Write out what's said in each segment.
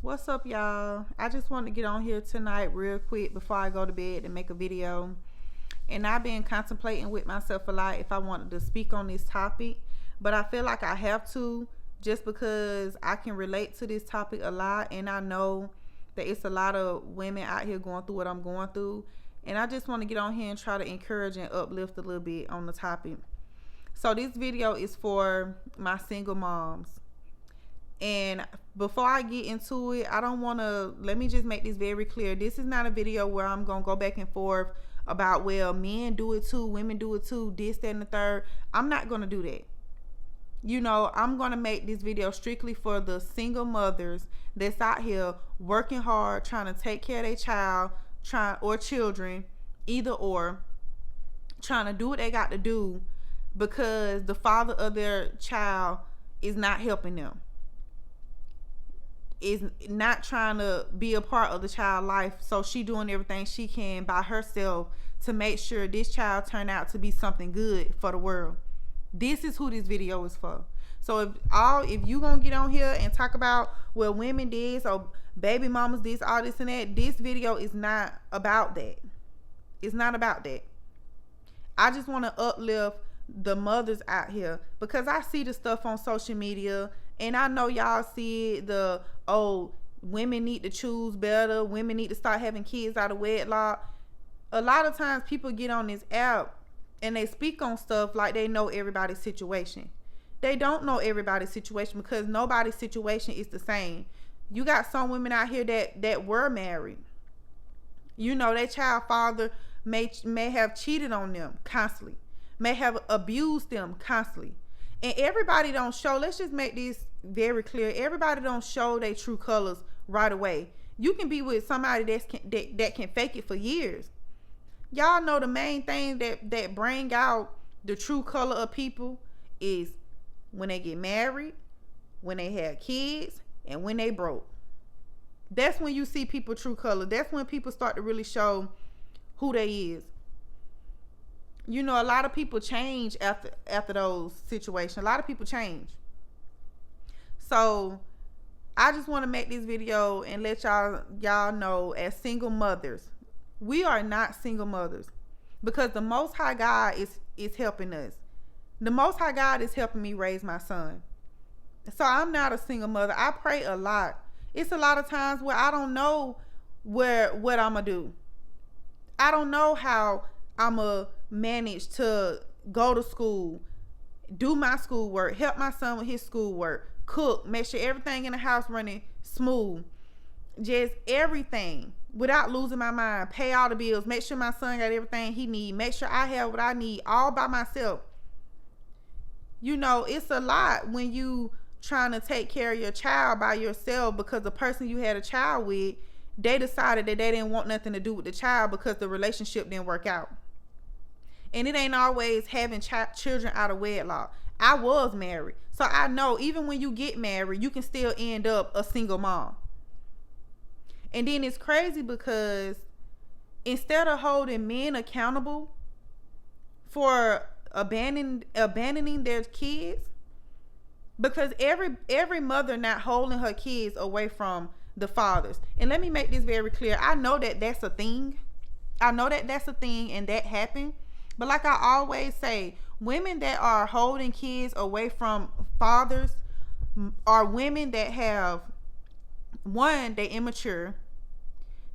What's up, y'all? I just wanted to get on here tonight real quick before I go to bed and make a video. And I've been contemplating with myself a lot if I wanted to speak on this topic, but I feel like I have to, just because I can relate to this topic a lot, and I know that it's a lot of women out here going through what I'm going through. And I just want to get on here and try to encourage and uplift a little bit on the topic. So this video is for my single moms. And before I get into it, I don't want to, let me just make this very clear. This is not a video where I'm going to go back and forth about, well, men do it too, women do it too, this, that, and the third. I'm not going to do that. You know, I'm going to make this video strictly for the single mothers that's out here working hard, trying to take care of their child, or children, either or, trying to do what they got to do because the father of their child is not helping them. Is not trying to be a part of the child's life, so she doing everything she can by herself to make sure this child turn out to be something good for the world. This is who this video is for. So if you gonna get on here and talk about, well, women this or baby mamas this, all this and that, this video is not about that. It's not about that. I just want to uplift the mothers out here because I see the stuff on social media. And I know y'all see women need to choose better. Women need to start having kids out of wedlock. A lot of times people get on this app and they speak on stuff like they know everybody's situation. They don't know everybody's situation because nobody's situation is the same. You got some women out here that were married. You know, their child father may have cheated on them constantly, may have abused them constantly. And everybody don't show, let's just make this very clear, everybody don't show their true colors right away. You can be with somebody that can fake it for years. Y'all know the main thing that bring out the true color of people is when they get married, when they have kids, and when they broke. That's when you see people true color. That's when people start to really show who they is. You know, a lot of people change after those situations. A lot of people change. So I just want to make this video and let y'all know, as single mothers, we are not single mothers because the Most High God is helping us. The Most High God is helping me raise my son. So I'm not a single mother. I pray a lot. It's a lot of times where I don't know what I'm gonna do. I don't know how I'm gonna manage to go to school, do my schoolwork, help my son with his schoolwork, cook, make sure everything in the house running smooth, just everything without losing my mind, pay all the bills, make sure my son got everything he need, make sure I have what I need all by myself. You know, it's a lot when you trying to take care of your child by yourself because the person you had a child with, they decided that they didn't want nothing to do with the child because the relationship didn't work out. And it ain't always having children out of wedlock. I was married, so I know even when you get married, you can still end up a single mom. And then it's crazy because instead of holding men accountable for abandoning their kids, because every mother not holding her kids away from the fathers. And let me make this very clear. I know that that's a thing. I know that that's a thing and that happened. But like I always say, women that are holding kids away from fathers are women that have, one, they immature.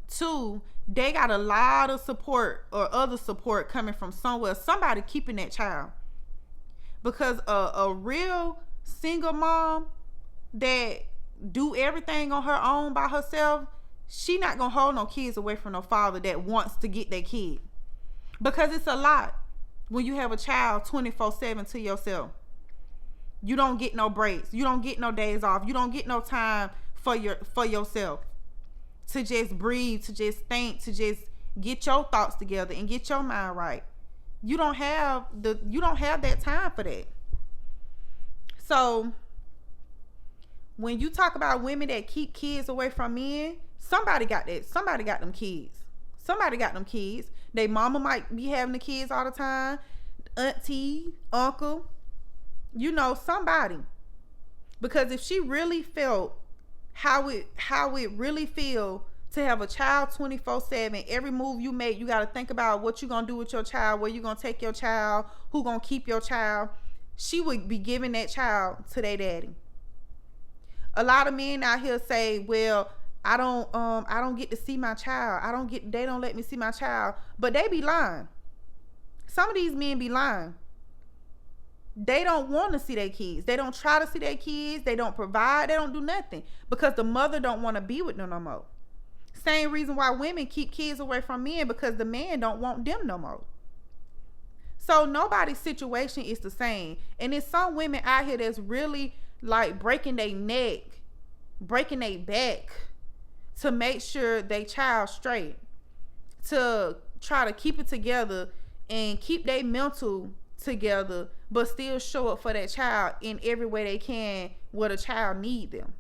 Two, they got a lot of support or other support coming from somewhere. Somebody keeping that child. Because a real single mom that do everything on her own by herself, she not gonna hold no kids away from no father that wants to get their kid. Because it's a lot when you have a child 24/7 to yourself. You don't get no breaks. You don't get no days off. You don't get no time for yourself to just breathe, to just think, to just get your thoughts together and get your mind right. You don't have that time for that. So when you talk about women that keep kids away from men, somebody got that. Somebody got them kids. Somebody got them kids. They mama might be having the kids all the time. Auntie, uncle, you know, somebody. Because if she really felt how it really feel to have a child 24/7. Every move you make, you got to think about what you gonna do with your child, where you gonna take your child, who gonna keep your child. She would be giving that child to their daddy. A lot of men out here say, well, I don't get to see my child. They don't let me see my child. But they be lying. Some of these men be lying. They don't want to see their kids. They don't try to see their kids. They don't provide. They don't do nothing because the mother don't want to be with them no more. Same reason why women keep kids away from men, because the man don't want them no more. So nobody's situation is the same. And there's some women out here that's really like breaking their neck, breaking their back to make sure they child straight, to try to keep it together and keep their mental together, but still show up for that child in every way they can where the child need them.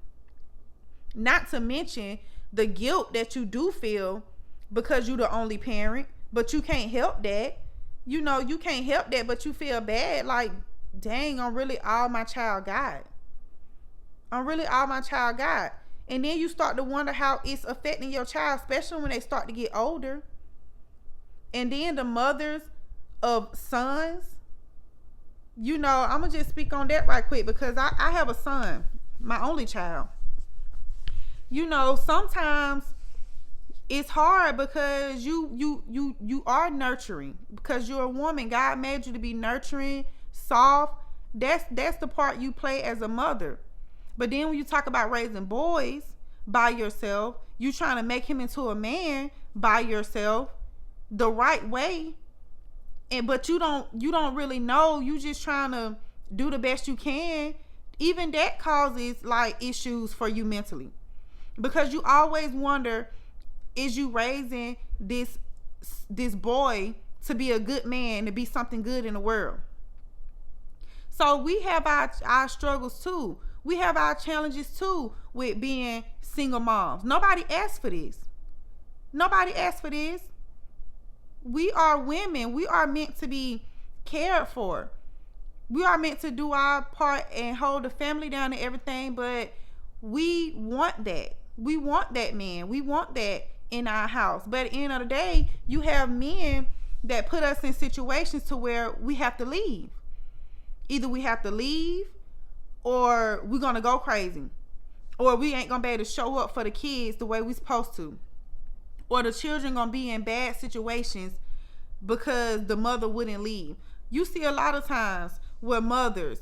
Not to mention the guilt that you do feel because you're the only parent, but you can't help that. You know, you can't help that, but you feel bad. Like, dang, I'm really all my child got. And then you start to wonder how it's affecting your child, especially when they start to get older. And then the mothers of sons, you know, I'm going to just speak on that right quick because I have a son, my only child. You know, sometimes it's hard because you are nurturing, because you're a woman. God made you to be nurturing, soft. That's the part you play as a mother. But then when you talk about raising boys by yourself, you trying to make him into a man by yourself the right way. But you don't really know. You just trying to do the best you can. Even that causes like issues for you mentally, because you always wonder, is you raising this boy to be a good man, to be something good in the world? So we have our struggles too. We have our challenges too with being single moms. Nobody asked for this. We are women. We are meant to be cared for. We are meant to do our part and hold the family down and everything, but we want that. We want that man. We want that in our house. But at the end of the day, you have men that put us in situations to where we have to leave. Either we have to leave, or we're going to go crazy, or we ain't going to be able to show up for the kids the way we supposed to, or the children going to be in bad situations because the mother wouldn't leave. You see a lot of times where mothers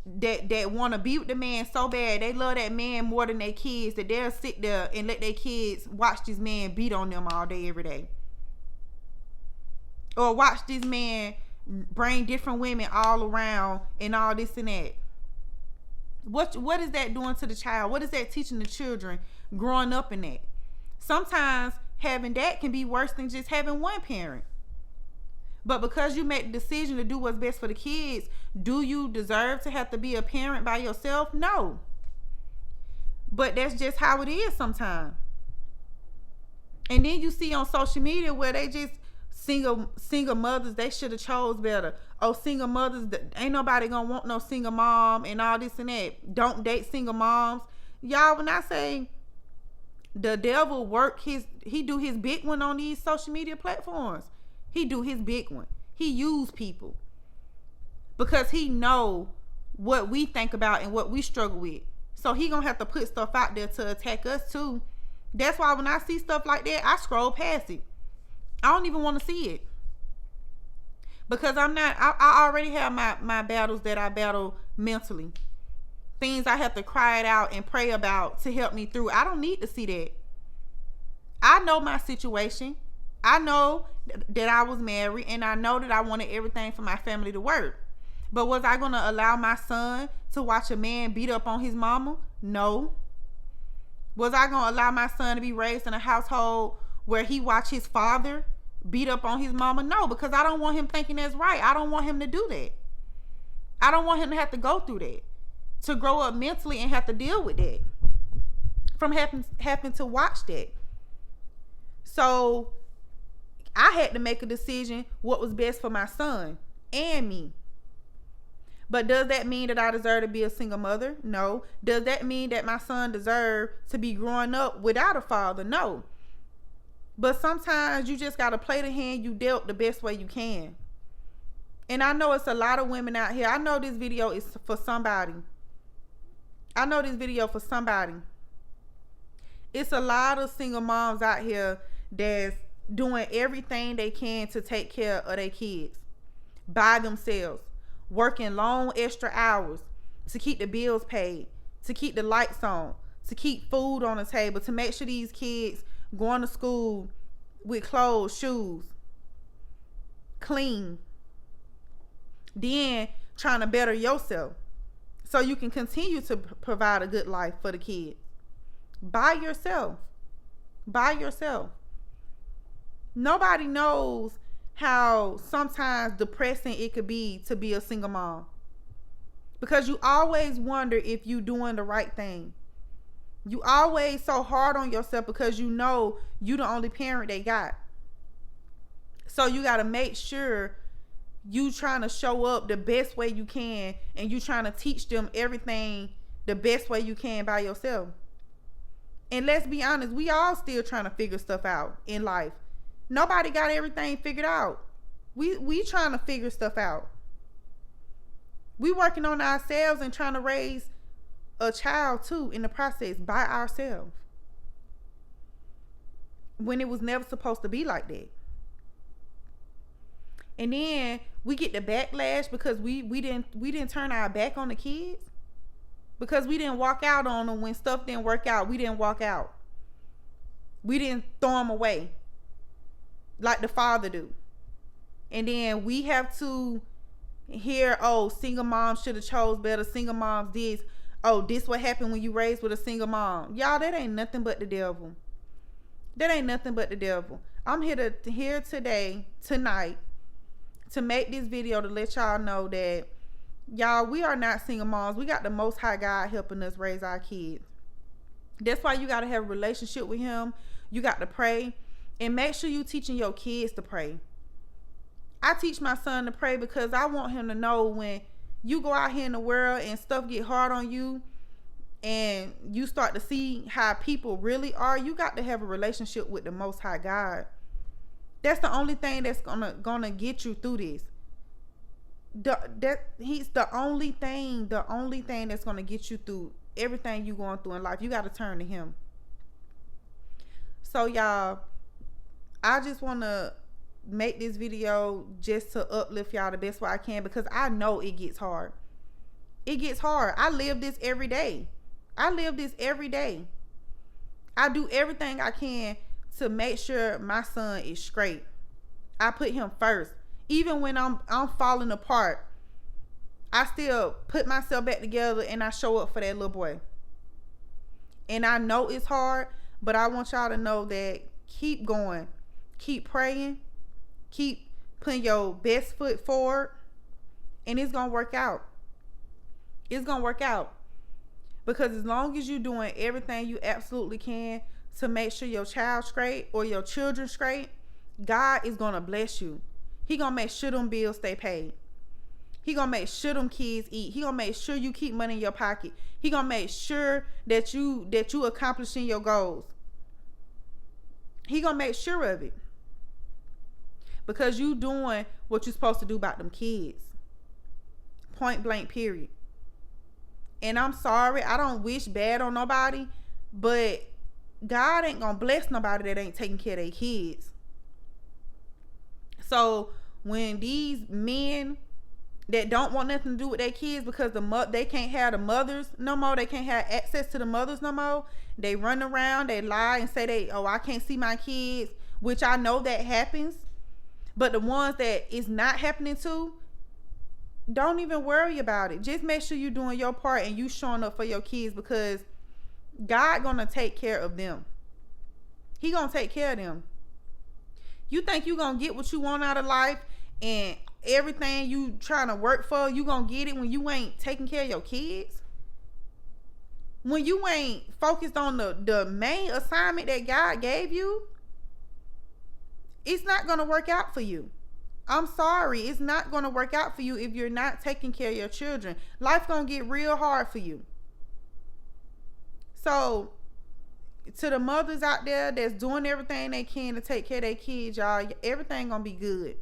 that want to be with the man so bad, they love that man more than their kids, that they'll sit there and let their kids watch this man beat on them all day every day, or watch this man bring different women all around and all this and that. What is that doing to the child? What is that teaching the children growing up in that? Sometimes having that can be worse than just having one parent. But because you make the decision to do what's best for the kids, do you deserve to have to be a parent by yourself? No. But that's just how it is sometimes. And then you see on social media where they just single mothers, they should have chose better. Oh, single mothers, ain't nobody gonna want no single mom and all this and that. Don't date single moms. Y'all, when I say the devil he do his big one on these social media platforms. He do his big one. He use people because he know what we think about and what we struggle with. So he gonna have to put stuff out there to attack us too. That's why when I see stuff like that, I scroll past it. I don't even want to see it, because I already have my battles that I battle mentally. Things I have to cry it out and pray about to help me through. I don't need to see that. I know my situation. I know that I was married, and I know that I wanted everything for my family to work. But was I going to allow my son to watch a man beat up on his mama? No. Was I going to allow my son to be raised in a household where he watched his father beat up on his mama? No, because I don't want him thinking that's right. I don't want him to do that. I don't want him to have to go through that, to grow up mentally and have to deal with that, from having to watch that. So I had to make a decision what was best for my son and me. But does that mean that I deserve to be a single mother? No. Does that mean that my son deserves to be growing up without a father? No. But sometimes you just got to play the hand you dealt the best way you can. And I know it's a lot of women out here. I know this video is for somebody. I know this video for somebody. It's a lot of single moms out here that's doing everything they can to take care of their kids by themselves, working long extra hours to keep the bills paid, to keep the lights on, to keep food on the table, to make sure these kids going to school with clothes, shoes, clean. Then trying to better yourself so you can continue to provide a good life for the kids by yourself. By yourself. Nobody knows how sometimes depressing it could be to be a single mom, because you always wonder if you doing the right thing. You always so hard on yourself because you know you the only parent they got. So you got to make sure you trying to show up the best way you can, and you trying to teach them everything the best way you can by yourself. And let's be honest, we all still trying to figure stuff out in life. Nobody got everything figured out. We trying to figure stuff out. We working on ourselves and trying to raise a child too in the process by ourselves, when it was never supposed to be like that. And then we get the backlash because we didn't turn our back on the kids, because we didn't walk out on them when stuff didn't work out. We didn't walk out. We didn't throw them away like the father do. And then we have to hear, oh, single moms should have chose better. Single moms this. Oh, this what happened when you raised with a single mom. Y'all, that ain't nothing but the devil. That ain't nothing but the devil. I'm here today, tonight, to make this video to let y'all know that, y'all, we are not single moms. We got the Most High God helping us raise our kids. That's why you got to have a relationship with him. You got to pray. And make sure you teaching your kids to pray. I teach my son to pray because I want him to know when you go out here in the world and stuff get hard on you and you start to see how people really are, you got to have a relationship with the Most High God. That's the only thing that's gonna get you through this. He's the only thing that's gonna get you through everything you going through in life. You got to turn to him. So y'all, I just want to make this video just to uplift y'all the best way I can, because I know it gets hard. It gets hard. I live this every day. I do everything I can to make sure my son is straight. I put him first. Even when I'm falling apart, I still put myself back together and I show up for that little boy. And I know it's hard, but I want y'all to know that keep going. Keep praying. Keep putting your best foot forward. And it's going to work out. It's going to work out. Because as long as you're doing everything you absolutely can to make sure your child's straight or your children straight, God is going to bless you. He going to make sure them bills stay paid. He going to make sure them kids eat. He going to make sure you keep money in your pocket. He going to make sure that you accomplishing your goals. He going to make sure of it. Because you doing what you're supposed to do about them kids. Point blank, period. And I'm sorry, I don't wish bad on nobody, but God ain't gonna bless nobody that ain't taking care of their kids. So when these men that don't want nothing to do with their kids because they can't have the mothers no more, they can't have access to the mothers no more, they run around, they lie and say I can't see my kids, which I know that happens. But the ones that is not happening to, don't even worry about it. Just make sure you're doing your part and you showing up for your kids, because God gonna take care of them. He gonna take care of them. You think you gonna get what you want out of life and everything you trying to work for, you gonna get it when you ain't taking care of your kids? When you ain't focused on the main assignment that God gave you, it's not gonna work out for you. I'm sorry, it's not going to work out for you if you're not taking care of your children. Life going to get real hard for you. So, to the mothers out there that's doing everything they can to take care of their kids, y'all, everything going to be good.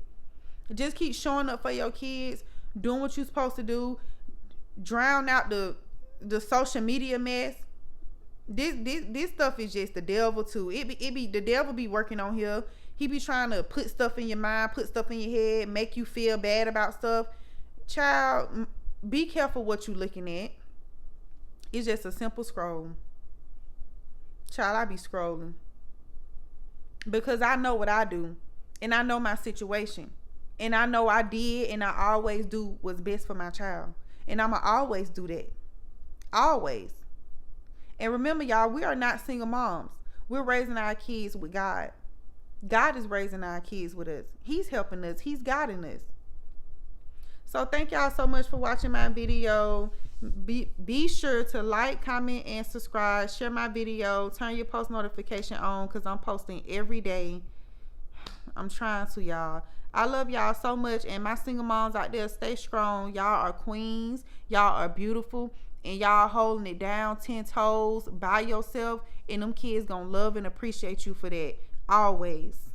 Just keep showing up for your kids, doing what you're supposed to do. Drown out the social media mess. This stuff is just the devil too. It be the devil be working on here. He be trying to put stuff in your mind, put stuff in your head, make you feel bad about stuff. Child, be careful what you looking at. It's just a simple scroll. Child, I be scrolling because I know what I do, and I know my situation, and I know I did, and I always do what's best for my child, and I'ma always do that, always. And remember, y'all, we are not single moms. We're raising our kids with God. God is raising our kids with us. He's helping us. He's guiding us. So thank y'all so much for watching my video. Be sure to like, comment, and subscribe. Share my video. Turn your post notification on because I'm posting every day. I'm trying to, y'all. I love y'all so much. And my single moms out there, stay strong. Y'all are queens. Y'all are beautiful. And y'all holding it down 10 toes by yourself. And them kids gonna love and appreciate you for that. Always.